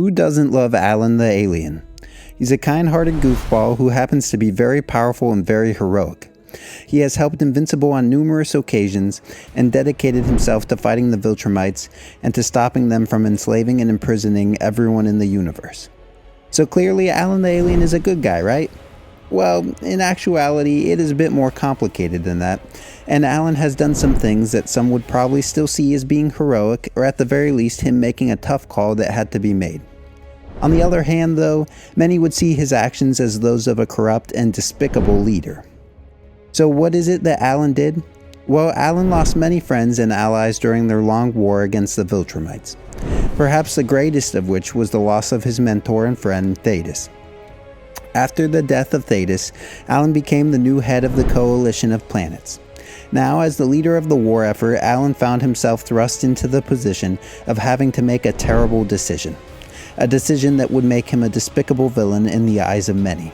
Who doesn't love Alan the alien? He's a kind-hearted goofball who happens to be very powerful and very heroic. He has helped Invincible on numerous occasions and dedicated himself to fighting the Viltrumites and to stopping them from enslaving and imprisoning everyone in the universe. So clearly Alan the alien is a good guy, right? Well, in actuality, it is a bit more complicated than that, and Alan has done some things that some would probably still see as being heroic, or at the very least him making a tough call that had to be made. On the other hand, though, many would see his actions as those of a corrupt and despicable leader. So what is it that Alan did? Well, Alan lost many friends and allies during their long war against the Viltrumites, perhaps the greatest of which was the loss of his mentor and friend, Thetis. After the death of Thetis, Alan became the new head of the Coalition of Planets. Now, as the leader of the war effort, Alan found himself thrust into the position of having to make a terrible decision. A decision that would make him a despicable villain in the eyes of many.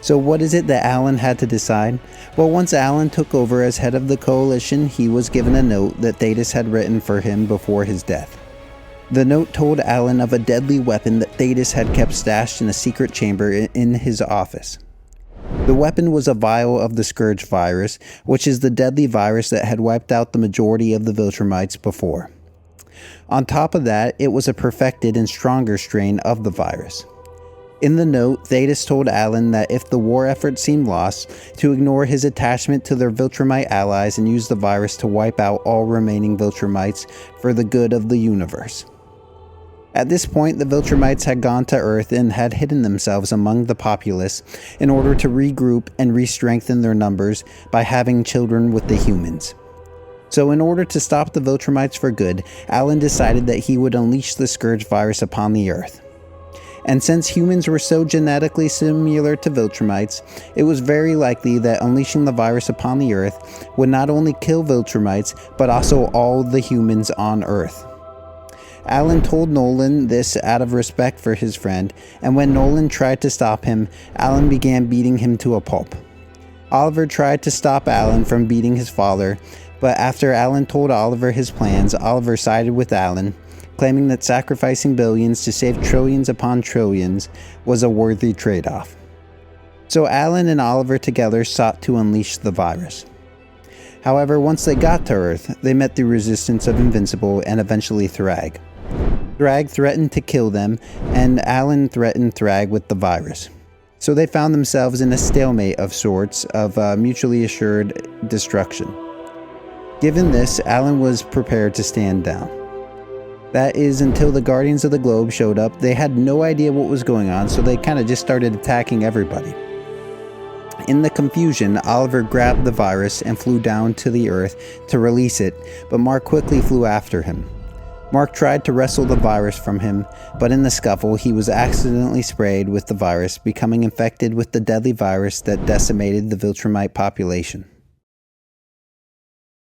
So what is it that Alan had to decide? Well, once Alan took over as head of the Coalition, he was given a note that Thetis had written for him before his death. The note told Alan of a deadly weapon that Thetis had kept stashed in a secret chamber in his office. The weapon was a vial of the Scourge virus, which is the deadly virus that had wiped out the majority of the Viltrumites before. On top of that, it was a perfected and stronger strain of the virus. In the note, Thetis told Alan that if the war effort seemed lost, to ignore his attachment to their Viltrumite allies and use the virus to wipe out all remaining Viltrumites for the good of the universe. At this point, the Viltrumites had gone to Earth and had hidden themselves among the populace in order to regroup and re-strengthen their numbers by having children with the humans. So in order to stop the Viltrumites for good, Alan decided that he would unleash the Scourge virus upon the Earth. And since humans were so genetically similar to Viltrumites, it was very likely that unleashing the virus upon the Earth would not only kill Viltrumites, but also all the humans on Earth. Alan told Nolan this out of respect for his friend, and when Nolan tried to stop him, Alan began beating him to a pulp. Oliver tried to stop Alan from beating his father, but after Alan told Oliver his plans, Oliver sided with Alan, claiming that sacrificing billions to save trillions upon trillions was a worthy trade-off. So Alan and Oliver together sought to unleash the virus. However, once they got to Earth, they met the resistance of Invincible and eventually Thrag. Thrag threatened to kill them, and Alan threatened Thrag with the virus. So they found themselves in a stalemate of sorts of mutually assured destruction. Given this, Alan was prepared to stand down. That is until the Guardians of the Globe showed up. They had no idea what was going on, so they kind of just started attacking everybody. In the confusion, Oliver grabbed the virus and flew down to the Earth to release it, but Mark quickly flew after him. Mark tried to wrestle the virus from him, but in the scuffle, he was accidentally sprayed with the virus, becoming infected with the deadly virus that decimated the Viltrumite population.